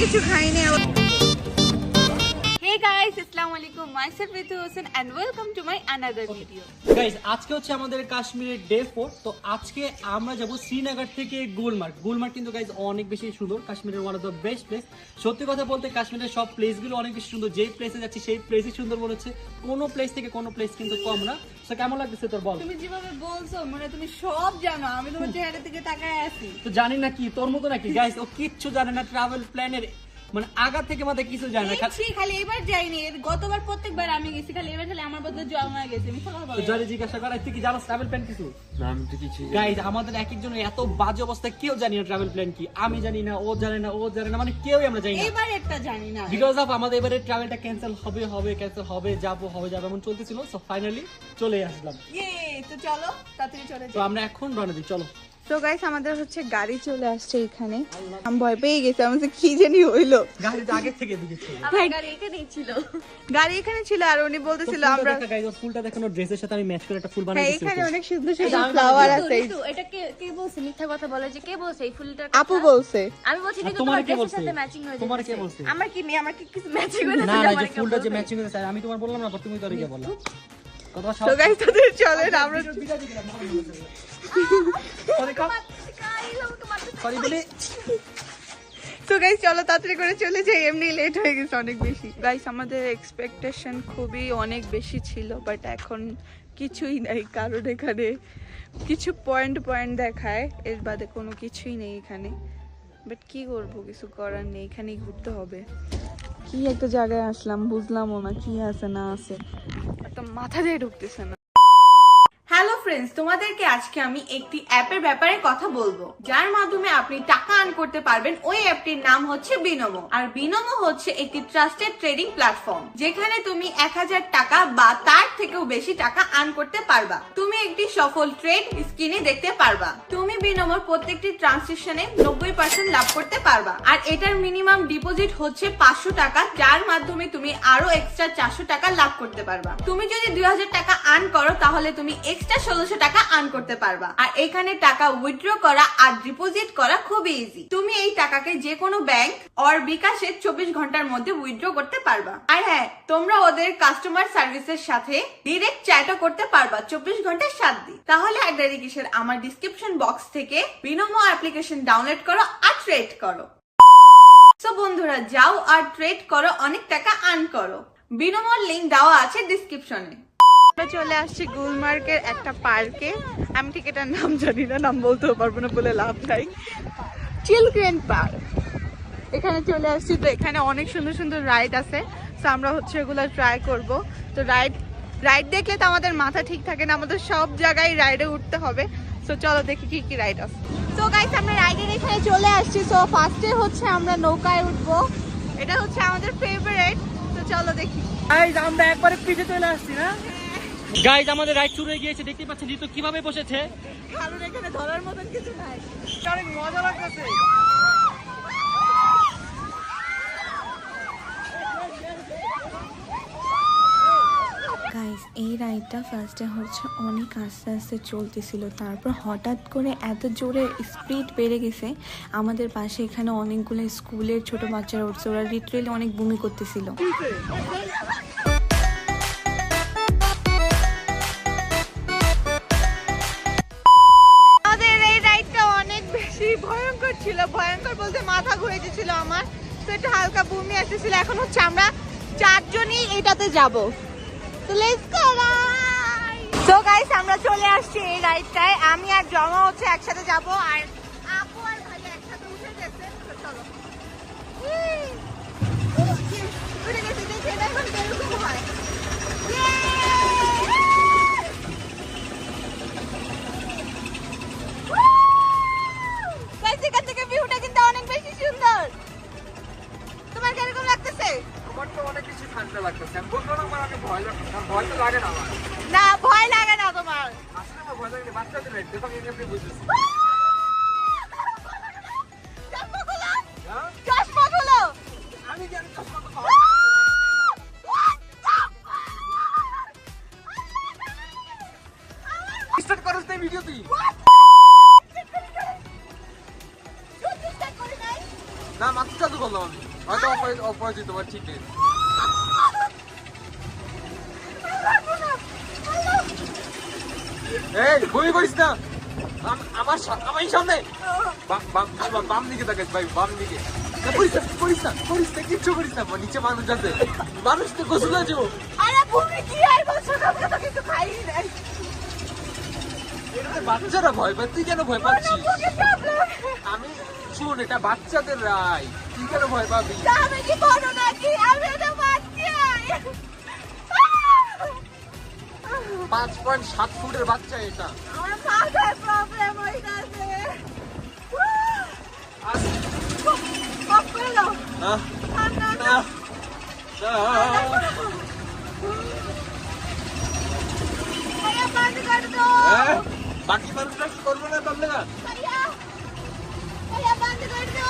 কিছু খাইনি। Hey guys, Assalamualaikum. Myself Ritu Hossain and welcome to my another video. Guys, আজকে হচ্ছে আমাদের কাশ্মীরের ডে 4। তো আজকে আমরা যাব শ্রীনগর থেকে গুলমার্গ। গুলমার্গ কিন্তু গাইজ অনেক বেশি সুন্দর, কাশ্মীরের one of the best place. সত্যি কথা বলতে কাশ্মীরের সব প্লেসগুলো অনেক বেশি সুন্দর। যেই প্লেসে যাচ্ছি সেই প্লেসই সুন্দর মনে হচ্ছে, কোনো প্লেস থেকে কোনো প্লেস কিন্তু কম না। তো কেমন লাগতেছে তোর বল? তুমি যেভাবে বলছো মানে তুমি সব জানো, আমি তোমার চেহারা থেকে তাকায় আছি। তো জানি না কি তোর মতো নাকি গাইজ, ও কিচ্ছু জানে না ট্রাভেল প্ল্যানের, মানে আগা থেকে মাথায় কিছু জানে না। খালি এবার যাইনি, গতবার প্রত্যেকবার আমি গেছি, খালি এবার খালি আমার বদলে জল না গেছে। আমি কথা বলি জলে জিজ্ঞাসা করা, তুই কি জানো ট্রাভেল প্ল্যান কিছু? না আমি তো কিছু গাইজ, আমাদের এক একজনের এত বাজে অবস্থা, কেউ জানি না ট্রাভেল প্ল্যান কি। আমি জানি না, ও জানে না, ও জানে না, মানে কেউই আমরা জানি না। এবার একটা জানি না, বিকজ অফ আমাদের এবারে ট্রাভেলটা ক্যান্সেল ক্যান্সেল হবে, যাবো এমন চলতেছিল। সো ফাইনালি চলে আসলাম। তো চলো তাড়াতাড়ি চলে তো আমরা এখন রওনা দিই, চলো। তো গাইস আমাদের হচ্ছে গাড়ি চলে আসছে এখানে। আমি ভয় পেয়ে গেছি, আমাদের কি জানি হইলো। গাড়ি তো আগে থেকে দিকে ছিল, গাড়ি এখানেই ছিল, গাড়ি এখানে ছিল। আর উনি বলতেছিল আমরা গাইস ফুলটা দেখো, ড্রেসের সাথে আমি ম্যাচ করে একটা ফুল বানাই দিয়েছি। এখানে অনেক সুন্দর সুন্দর ফ্লাওয়ার আছে। এটা কে বলছে? মিথ্যা কথা বলে যে কে বলছে এই ফুলটা? আপু বলছে। আমি বলছি যে তোমার ড্রেসের সাথে ম্যাচিং হয়ে যাচ্ছে। তোমার কে বলছে? আমার কি কিছু ম্যাচিং হয়েছে? না না, যে ফুলটা যে ম্যাচিং হয়েছে আমি তোমার বললাম না, তুমি তো রিকে বললা। তো গাইস তাদের চলেন আমরা তো গাইস চলো তাড়াতাড়ি করে চলে যাই, এমনি লেট হয়ে গেছে অনেক বেশি। গাইস আমাদের এক্সপেকটেশন খুবই অনেক বেশি ছিল, বাট এখন কিছুই নাই, কারণ এখানে কিছু পয়েন্ট দেখায়, এর বাদে কোনো কিছুই নেই এখানে। বাট কি করবো, কিছু করার নেই, এখানেই ঘুরতে হবে। কি একটা জায়গায় আসলাম, বুঝলামও না কি আছে না আছে, একদম মাথা দিয়ে ঢুকতেছে না। হ্যালো ফ্রেন্ডস, তোমাদেরকে আজকে আমি একটি অ্যাপের ব্যাপারে কথা বলবো, যার মাধ্যমে আপনি টাকা আর্ন করতে পারবেন। ওই অ্যাপটির নাম হচ্ছে বিনোমো। আর বিনোমো হচ্ছে একটি ট্রাস্টেড ট্রেডিং প্ল্যাটফর্ম, যেখানে তুমি 1000 টাকা বা তার থেকেও বেশি টাকা আর্ন করতে পারবা। তুমি একটি সফল ট্রেড স্ক্রিনে দেখতে পারবা। তুমি বিনোমোর প্রত্যেকটি ট্রানজেকশনে 90% লাভ করতে পারবা। আর এটার মিনিমাম ডিপোজিট হচ্ছে 500 টাকা, যার মাধ্যমে তুমি আরো এক্সট্রা 400 টাকা লাভ করতে পারবা। তুমি যদি 2000 টাকা আর্ন করো, তাহলে তুমি এক্সট্রা 1600 টাকা আর্ন করতে পারবা। আর এখানে টাকা উইথড্র করা আর ডিপোজিট করা খুবই ইজি। তুমি এই টাকাকে যে কোনো ব্যাংক আর বিকাশে 24 ঘন্টার মধ্যে উইথড্র করতে পারবা। আর হ্যাঁ, তোমরা ওদের কাস্টমার সার্ভিসের সাথে ডিরেক্ট চ্যাটও করতে পারবা 24 ঘন্টার 7 দিন। তাহলে আর দেরি কিসের, আমার ডিসক্রিপশন বক্স থেকে বিনোমো অ্যাপ্লিকেশন ডাউনলোড করো আর ট্রেড করো। সো বন্ধুরা, যাও আর ট্রেড করো, অনেক টাকা আর্ন করো। বিনোমোর লিংক দেওয়া আছে ডিসক্রিপশনে। আমরা চলে আসছি গুলমার্গের একটা পার্কে। আমি ঠিক এটার নাম জানি না, নাম বলতেও পারবো না বলে লাভ নাই। চিলড্রেন পার্ক, এখানে চলে আসছি। তো এখানে অনেক সুন্দর সুন্দর রাইড আছে, তো আমরা হচ্ছে এগুলো ট্রাই করব। তো রাইড দেখলে তো আমাদের মাথা ঠিক থাকে না, আমাদের সব জায়গায় রাইডে উঠতে হবে। তো চলো দেখি কি কি রাইড আছে। তো গাইস আমরা রাইডের এখানে চলে আসছি। তো ফার্স্টে হচ্ছে আমরা নৌকায় উঠবো, এটা হচ্ছে আমাদের ফেভারিট। তো চলো দেখি। গাইজ আমরা একবারে পিছে চলে আসছি না। গাইজ আমাদের রাইড শুরু হয়ে গিয়েছে, দেখতে পাচ্ছেন ঋতু কিভাবে বসেছে। কারণ এখানে ধরার মতন কিছু নাই, অনেক মজা লাগতেছে। গাইস এই রাইডটা ফার্স্টে হচ্ছে অনেক আস্তে আস্তে চলতেছিল, তারপর হঠাৎ করে এত জোরে স্পিড বেড়ে গেছে। আমাদের পাশে এখানে অনেকগুলো স্কুলের ছোট বাচ্চারা উঠছে, ওরা লিটারেলি অনেক বমি করতেছিল। আমাদের এই রাইডটা অনেক বেশি ভয়ঙ্কর ছিল, ভয়ঙ্কর বলতে মাথা ঘুরে গেছিল আমার, তো একটু হালকা বমি আসতেছিল। এখন হচ্ছে আমরা 4 জনই এটাতে যাব। তো let's go guys. So guys আমরা চলে আসছি এই রাইডটায়, আমি আর জমা হচ্ছে একসাথে যাব, আর আপু আর ভাই একসাথে উঠে গেছে। তো চলো উঠে গেছি, দেখি এটা এখন কিরকম হয়। গাইস এখান থেকে ভিউটা কিন্তু অনেক বেশি সুন্দর। তোমার কিরকম লাগতেছে? আমার তো অনেক বেশি ঠান্ডা লাগতেছে। আমি বলবো না আমার ভয় লাগতেছে, ভয় তো লাগে না আমার। না ভয় লাগে না তোমার? আসলে আমার ভয় লাগে, বাচ্চাদের রাইড দেখো আমি এমনি বুঝতেছি। চশমা খুলো। আমি কি চশমা তো স্টার্ট করছ না ভিডিও তুই? না মাত্র চালু করলাম আমি, হয়তো অপরাজিত তোমার ঠিক নেই। এই বই করিস না, আমার সামনে বাম দিকে তাকাস ভাই, বাম দিকে। করিস না কিচ্ছু করিস না, নিচে মানুষ আছে, মানুষ তো গোসল আছে। আরে ভূমি কি আর বলছো, কাউকে তো কিছু খাইনি নাই। এটা বাচ্চারা ভয় পায়, তুই কেন ভয় পাচ্ছিস? আমি শুন, এটা বাচ্চাদের রায়, তুই কেন ভয় পাবি? আমি কি বড় নাকি? আমি তো বাচ্চা। 5.7 ফুটের বাচ্চা এটা। আমার মাথায় প্রবলেম হয়ে গেছে। কপ পেলো না না না। ভাইয়া বন্ধ কর দো। বাকি মানুষরা কি করবো না তাহলে? ভাইয়া বন্ধ কর দো।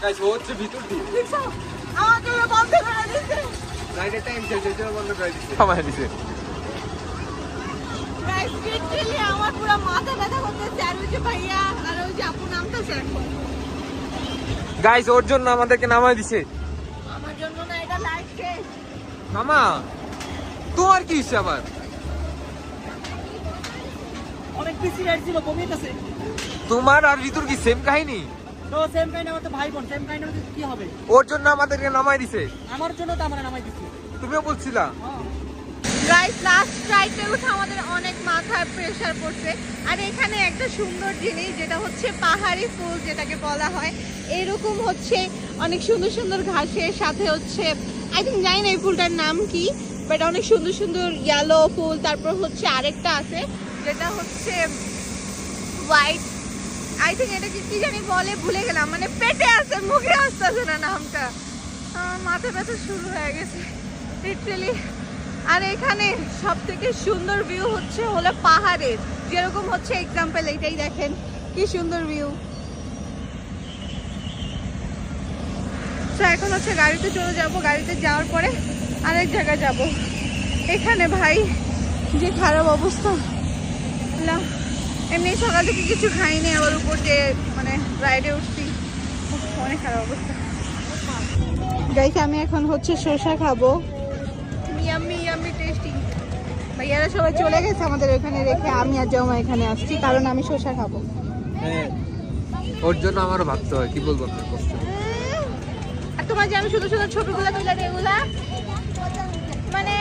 গাইস ও হচ্ছে ভিতর দিয়ে দেখছো আমাকে বন্ধ করে দিয়েছে। রাইডের টাইম শেষ হয়ে বন্ধ করে দিচ্ছে, থামায় দিছে। গাইস লিটারালি আমার পুরো মাথা ব্যথা করতেছে। আর ওই যে ভাইয়া আর ওই যে আপু নামতেছে এখন। গাইস ওর জন্য আমাদেরকে নামায় দিছে। আমার জন্য না, এটা লাইফ শেষ। মামা তোমার কি হচ্ছে আবার? অনেক বেশি রাইড ছিল, কমিয়েছে। তোমার আর ঋতুর কি সেম কাহিনী? তো সেম কাহিনী, আমার তো ভাই বোন, সেম কাহিনী আমাদের কি হবে? ওর জন্য আমাদেরকে নামায় দিছে। আমার জন্য তো আমরা নামাই দিচ্ছি। তুমিও বলছিলা। গাইস লাস্ট রাইডে উঠে আমাদের অনেক মাথায় প্রেসার পড়ছে। আর এখানে একটা সুন্দর জিনিস, যেটা হচ্ছে পাহাড়ি ফুল যেটাকে বলা হয়, এরকম হচ্ছে অনেক সুন্দর সুন্দর ঘাসের সাথে হচ্ছে, আই থিঙ্ক জানি না এই ফুলটার নাম কি, বাট অনেক সুন্দর সুন্দর ইয়েলো ফুল। তারপর হচ্ছে আরেকটা আছে যেটা হচ্ছে হোয়াইট, আই থিঙ্ক এটা কি জানি বলে, ভুলে গেলাম, মানে পেটে আছে, মুখে আসতেছে না নামটা। আমার মাথা ব্যথা শুরু হয়ে গেছে লিটারালি। আর এখানে সব থেকে সুন্দর ভিউ হলো পাহাড়ের, যেরকম হচ্ছে এক্সাম্পল এইটাই দেখেন কি সুন্দর ভিউ। তো এখন হচ্ছে গাড়িতে চলে যাব, গাড়িতে যাওয়ার পরে আরেক জায়গায় যাব। এখানে ভাই যে খারাপ অবস্থা, এমনি সকাল থেকে কিছু খাইনি, আবার উপর যে মানে রাইডে উঠছি, অনেক খারাপ অবস্থা। গাইস আমি এখন হচ্ছে শসা খাবো, ইয়াম্মি ইয়াম্মি টেস্টি। ভাইয়ারা সবাই চলে গেছে আমাদের ওখানে রেখে, আমি আর জামা এখানে আসছি কারণ আমি শসা খাবো। হ্যাঁ ওর জন্য আমারও ভাবতে হয়, কি বলবো আপনার কষ্ট। আর তোমার যে আমি শুধু শুধু ছবিগুলো তুলে এগুলা মানে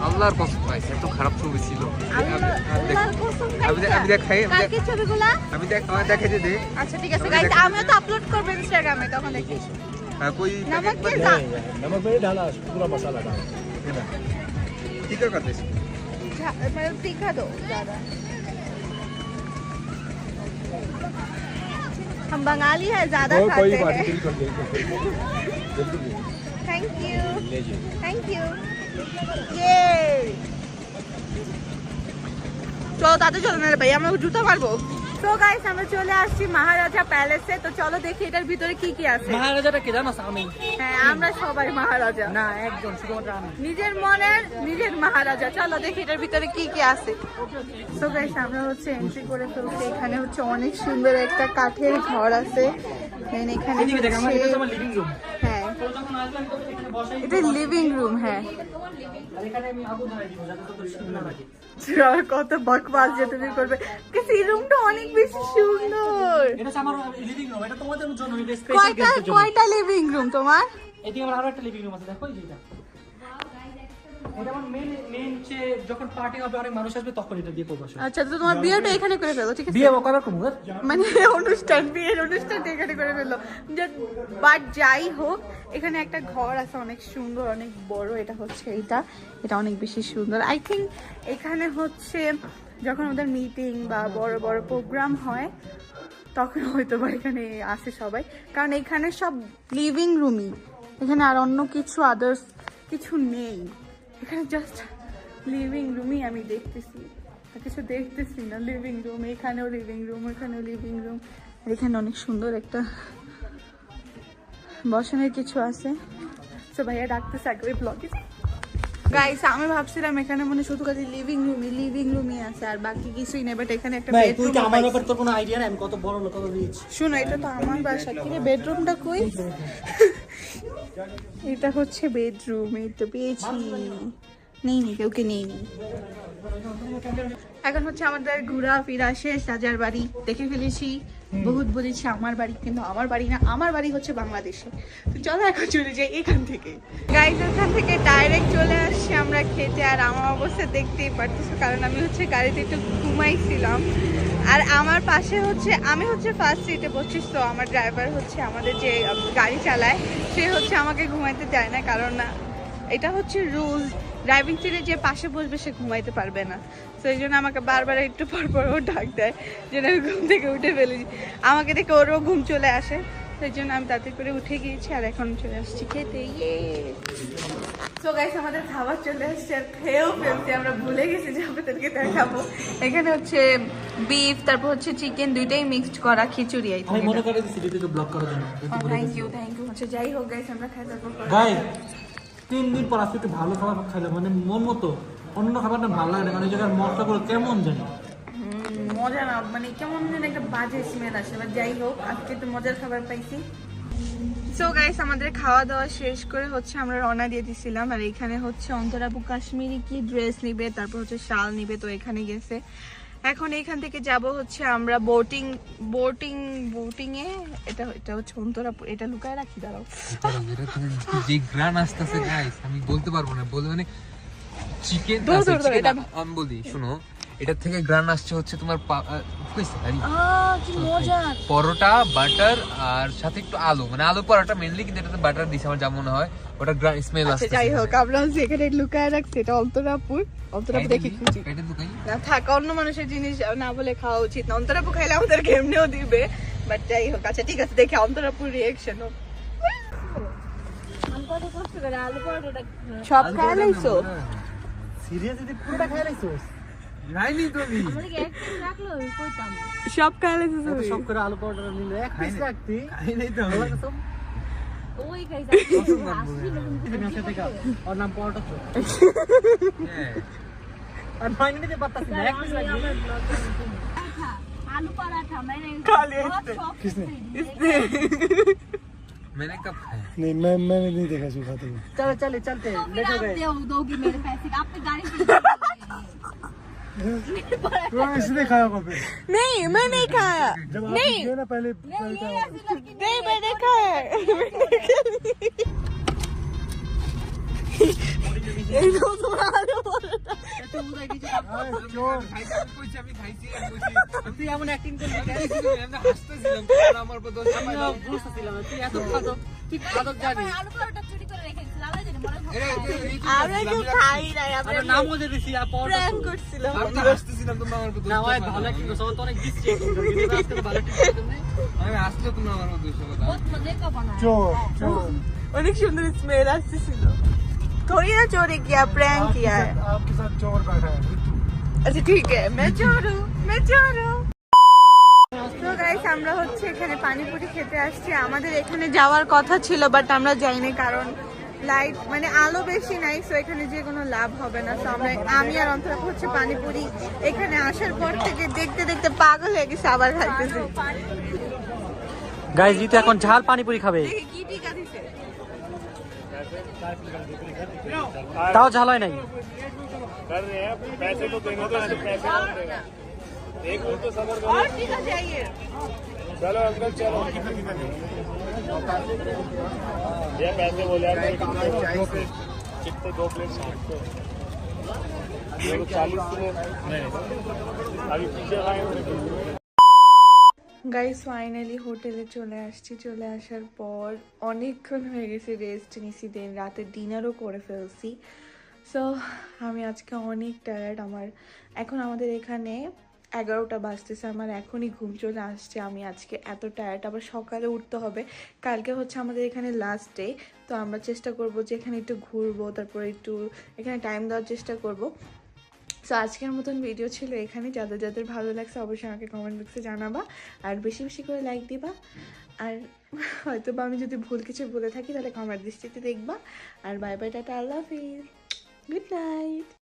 আল্লাহর কসম পাইছে, এত খারাপ ছবি ছিল। আল্লাহর কসম আমি দেখাই, কালকে ছবিগুলা আমি দেখে যে দে। আচ্ছা ঠিক আছে গাইস, আমিও তো আপলোড করব ইনস্টাগ্রামে, তখন দেখিস। कोई नमक के नहीं, साथ नमक मैंने डाला, पूरा मसाला डाला। ठीक है करते हैं। मतलब तीखा दो ज्यादा, हम बंगाली है, ज्यादा कोई खाते बात हैं। नहीं, बिल्कुल बिल्कुल। थैंक यू लीजिए। Thank you. ये চলো তাতে চলো না ভাই, আমরা জুতা পারবো। তো গাইস আমরা চলে আসছি মহারাজা প্যালেসে, তো চলো দেখি এটার ভিতরে কি কি আছে। মহারাজাটা কে জানো? আমি। হ্যাঁ আমরা সবাই মহারাজা, না একজন, শুধুমাত্র আমি। নিজের মনের নিজের মহারাজা। চলো দেখি এটার ভিতরে কি কি আছে। তো গাইস আমরা হচ্ছে এন্ট্রি করে ফেলছি। এখানে হচ্ছে অনেক সুন্দর একটা কাঠের ঘর আছে। দেন এখানে এদিকে দেখ, আমার এটা হচ্ছে- আমার লিভিং রুম। হ্যাঁ তো যখন আসবেন তো এখানে বসাই এটা লিভিং রুম। হ্যাঁ আর এখানে আমি আগুন ধরাই দিব যাতে তো শীত না লাগে। কত বকবাস যে তুমি করবে, কিন্তু এই রুমটা অনেক বেশি সুন্দর। এটা হচ্ছে আমার লিভিং রুম, এটা তোমাদের জন্য, এটা স্পেশাল কয়টা গেস্টের জন্য। কয়টা লিভিং রুম তোমার? এদিকে আমার আরো একটা লিভিং রুম আছে, দেখো এই যে এটা। এটা আমার মেন যে যখন পার্টি হবে, অনেক মানুষ আসবে, তখন এটা দিয়ে করবো। আচ্ছা তো তোমার বিয়েটা এখানে করে ফেলো, ঠিক আছে? বিয়ে কবার করবো? মানে বিয়ের অনুষ্ঠানটা এখানে করে ফেললো। বাট যাই হোক, এখানে একটা ঘর আছে অনেক সুন্দর, অনেক বড়। এটা হচ্ছে এটা অনেক বেশি সুন্দর। আই থিঙ্ক এখানে হচ্ছে যখন ওদের মিটিং বা বড় বড় প্রোগ্রাম হয় তখন হয়তো বা এখানে আসে সবাই, কারণ এখানে সব লিভিং রুমই, এখানে আর অন্য কিছু আদার্স কিছু নেই। এখানে জাস্ট লিভিং রুমই আমি দেখতেছি, আর কিছু দেখতেছি না। লিভিং রুম, এখানেও লিভিং রুম, এখানেও লিভিং রুম। আর এখানে অনেক সুন্দর একটা বসানোর কিছু আছে। তো ভাইয়া ডাকতেছে একবারে ব্লগে গাইস আমি ভাবছিলাম এখানে মনে শুধু খালি লিভিং রুমই আছে আর বাকি কিছুই নেই, বাট এখানে একটা ভাই তুই বেডরুম কি আমার ব্যাপারে তোর কোনো আইডিয়া নাই আমি কত বড় লোক কত রিচ? শুনো, এটা তো আমার বাসা, কি রে বেডরুমটা কই? এটা হচ্ছে বেডরুম, এই তো পেয়েছি। নেই কেউকে নেই। এখন হচ্ছে আমাদের ঘোরা ফিরা শেষ। রাজার বাড়ি দেখে ফেলেছি, বহুত বলেছি আমার বাড়ি, কিন্তু আমার বাড়ি না, আমার বাড়ি হচ্ছে বাংলাদেশে। তো চলো এখন চলে যাই এখান থেকে। গাইস এখান থেকে ডাইরেক্ট চলে আসছি আমরা খেতে। আর আমার অবস্থা দেখতেই পারতেছো, কারণ আমি হচ্ছে গাড়িতে একটু ঘুমাইছিলাম। আর আমার পাশে হচ্ছে আমি হচ্ছে ফার্স্ট সিটে বসছি, তো আমার ড্রাইভার হচ্ছে আমাদের যে গাড়ি চালায় সে হচ্ছে আমাকে ঘুমাইতে দেয় না, কারণ না এটা হচ্ছে রুলস, ড্রাইভিং সিটে যে পাশে বসবে সে ঘুমাইতে পারবে না। তো এই জন্য আমাকে বারবার একটু পর ও ডাক দেয় যেন আমি ঘুম থেকে উঠে ফেলেছি। আমাকে দেখে ওরও ঘুম চলে আসে, সেই জন্য আমি তাড়াতাড়ি করে উঠে গিয়েছি আর এখন চলে আসছি খেতে। সো গাইস আমাদের খাবার চলে আসছে আর খেয়েও ফেলছি, আমরা ভুলে গেছি যে আপনাদেরকে দেখাবো। এখানে হচ্ছে বিফ, তারপর হচ্ছে চিকেন, দুইটাই মিক্সড করা খিচুড়ি। আমি মনে করে দিছি ভিডিওতে ব্লগ করার জন্য। থ্যাংক ইউ হচ্ছে। যাই হোক গাইস আমরা খাই তারপর ভাই 3 দিন পর আজকে একটু ভালো খাবার খাইলাম, মানে মন মতো। অন্য খাবারটা ভালো লাগে না, কারণ এই জায়গার মশলাগুলো কেমন জানি মজা না, মানে কেমন যেন একটা বাজে স্মেল আসে। বাট যাই হোক আজকে একটু মজার খাবার পাইছি। সো গাইস আমাদের খাওয়া দাওয়া শেষ করে হচ্ছে আমরা রওনা দিয়ে দিছিলাম। আর এখানে হচ্ছে অন্তরাবু কাশ্মীরি কি ড্রেস নিবে, তারপর হচ্ছে শাল নিবে, তো এখানে গেছে। এখন এখান থেকে যাব হচ্ছে আমরা বোটিং এ। এটা হচ্ছে অন্তরাপুর, এটা লুকায় রাখি, দাঁড়াও। যে গ্রান আসতেছে গাইস আমি বলতে পারবো না, বলতে মানে চিকেন আমি বলি শোনো, এটার থেকে গ্রান আসছে হচ্ছে তোমার কি মজা। পরোটা বাটার আর সাথে একটু আলু, মানে আলু পরোটা মেইনলি, কিন্তু এটাতে বাটার দিছে আমার যা মনে হয়, ওটা গ্রান স্মেল আসছে। যাই হোক আমরা হচ্ছে এখানে লুকায় রাখছি, এটা অন্তরাপুর দেখি খুঁজি এটা তো না থাকা, অন্য মানুষের জিনিস না বলে খাওয়া উচিত না। অন্তরাপু খাইলে আমাদেরকে এমনিও দিবে, বাট যাই হোক। আচ্ছা ঠিক আছে, দেখে অন্তরাপুর রিয়েকশন সব খাই লাইছো। সিরিয়াসলি পুরোটা খাই লাইছস? নাইনি তুমি আমাদেরকে এক পিস রাখলো কইতাম। সব খাই লাইছো এত সব করে আলু পরোটা নিলে এক পিস রাখতি। খাই নাই তো ওই খাইছে তুমি আসে দেখা ওর নাম পরোটা তো। হ্যাঁ আর মাইনে নিতে পারতাছ না, এক পিস রাখবি। आलू पराठा मैंने खाली बहुत इसने। शौक किसने? से मैंने कब खाया नहीं मैंने नहीं देखा इसको खाते हुए। चलो चलते तो लेट फिर हो आप गए। दोगी मेरे पैसे, आपने गाड़ी तो इसने खाया होगा फिर। नहीं मैं नहीं खाया, जब आप नहीं गए ना पहले नहीं ये ऐसी लड़की नहीं मैंने खाया। এই তো তোমার কইছি আমি খাইছি তুই এমন অ্যাক্টিং করলি কেন? আমি হাসতেছিলাম কারণ আমার উপর দোষ আমি বুঝতেছিলাম না, তুই এত খাদক, তুই খাদক জানি। आलू पराठा चोरी করে রেখেছিল আল্লাহ জানে মনে হয়। আমরা কেউ খাই নাই, আমরা আমরা নামও দিয়ে দিছি আর পরোটা প্র্যাঙ্ক তো। করছিলাম। আমি হাসতেছিলাম তোমরা আমার উপর দোষ না ভাই চাপাও। ভালো অ্যাক্টিং করছো, তো অনেক দিচ্ছি কিন্তু আজকে তো ভালো অ্যাক্টিং করছো তুমি। আমি হাসলে তোমরা আমার উপর দোষ চাপাও। बहुत मजे का बना है। चोर অনেক সুন্দর স্মেল আসছিল। थोड़ी ना चोरी किया, प्रैंक किया है। आपके साथ चोर बैठा है बिट्टू। আচ্ছা ঠিক আছে, मैं चोर हूँ। তো গাইস আমরা হচ্ছে এখানে পানিপুরি খেতে আসছি। আমাদের এখানে যাওয়ার কথা ছিল, বাট আমরা যাইনি কারণ লাইট মানে আলো বেশি নাই, সো এখানে যে কোনো লাভ হবে না। সো আমি আর অন্তরা হচ্ছে পানিপুরি এখানে আসার পর থেকে দেখতে দেখতে পাগল হয়ে গেছে, আবার খাইতেছি। গাইস জিতু এখন ঝাল পানিপুরি খাবে, দেখি কি টিকা দিছে। তাও ঝাল হয় নাই। कर रहे हैं पैसे तो देंगे तो ऐसे पैसे एक मिनट तो सबर करो। और टीका चाहिए। चलो अंकल चलो। ये पैसे बोले यार कितने 2 प्लेट 40 नहीं अभी पीछे खाएंगे। গাইস ফাইনালি হোটেলে চলে আসছি। চলে আসার পর অনেকক্ষণ হয়ে গেছে, রেস্ট নিছি, দেন রাতে ডিনারও করে ফেলছি। সো আমি আজকে অনেক টায়ার্ড। এখন আমাদের এখানে 11টা বাজতেছে, আমার এখনই ঘুম চলে আসছে। আমি আজকে এত টায়ার্ড, আবার সকালে উঠতে হবে। কালকে হচ্ছে আমাদের এখানে লাস্ট ডে, তো আমরা চেষ্টা করব যে এখানে একটু ঘুরবো, তারপরে একটু এখানে টাইম দেওয়ার চেষ্টা করব। সো আজকের মতন ভিডিও ছিল এখানে। যাদের যাদের ভালো লাগছে অবশ্যই আমাকে কমেন্ট বক্সে জানাবা, আর বেশি বেশি করে লাইক দিবা। আর হয়তো বা আমি যদি ভুল কিছু বলে থাকি তাহলে কমেন্ট দৃষ্টিতে দেখবা। আর বাই বাই, টাটা, আল্লাহ হাফিজ। Good night.